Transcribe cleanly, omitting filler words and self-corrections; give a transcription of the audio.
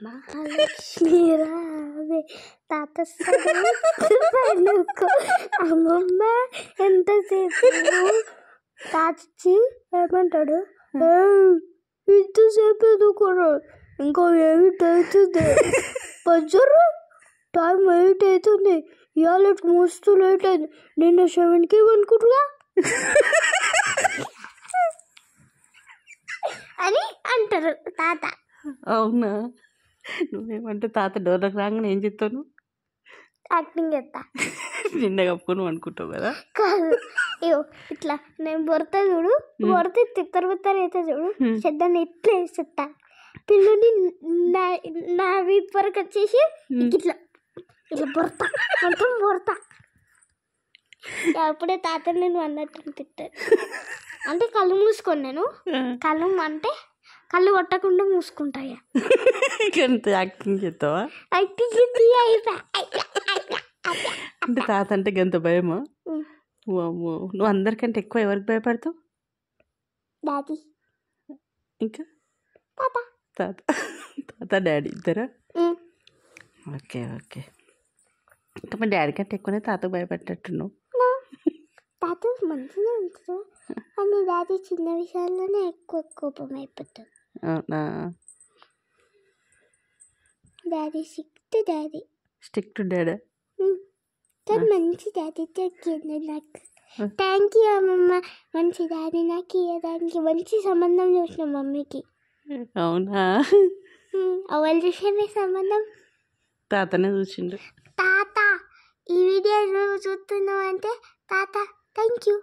మహాలక్ష్మి రావే తాత పనుకో అమ్మమ్మ ఎంతసేపు తాచి ఏమంటాడు ఇంతసేపు ఎదుకోరు ఇంకా 8 అవుతుంది పచ్చరు టైం 8 అవుతుంది ఇవాళ మస్తు లేట్ అయింది నిన్న 7కి అనుకుంటుగా అని అంటారు తాత. అవునా? నువ్వేమంటే తాత డోర్లకు రాగానే ఏం చెప్తాను? యాక్టింగ్ చేస్తా. నిన్న కప్పుకొని అనుకుంటావు కదా? కాదు, అయ్యో ఇట్లా నేను బొరత చూడు, బొరత తిత్తరు అయితే చూడు, చెడ్డని ఇట్లా వేసేస్తా. పిల్లని నా వీపు వరకు వచ్చేసి ఇట్లా ఇట్లా బొరత మొత్తం బొరత. అప్పుడే తాత నేను అన్నట్టు తిట్టాను. అంటే కళ్ళు మూసుకొని నేను కళ్ళు అంటే కళ్ళు కొట్టకుండా మూసుకుంటాయా. యాక్టింగ్ చేస్తావా? యాక్టింగ్ అంటే తాత అంటే గంత భయమా? నువ్వు అందరికంటే ఎక్కువ ఎవరికి భయపడతావు? డాడీ ఇంకా తాత. తాత తాత డాడీ ఇద్దరా? Okay okay. ఇంకా మా డాడీ కంటే ఎక్కువనే తాతకు భయపడేటట్టున్నావు. తాత మంచిగా ఉంటారు అని డాడీ చిన్న విషయాల్లోనే ఎక్కువ కోపం అయిపోతాడు. అవునా? డాడీ స్ట్రిక్ట్ డాడీ కానీ మంచి డాడీ దొరికింది నాకు. థ్యాంక్ యూ అమ్మమ్మ, మంచి డాడీ నాకు ఇవ్వడానికి. మంచి సంబంధం చూసిన మమ్మీకి. అవునా? ఎవరు చూసిన సంబంధం? తాతనే చూసిండు. తాత ఈ వీడియో నువ్వు చూస్తున్నావు అంటే తాత థ్యాంక్ యూ.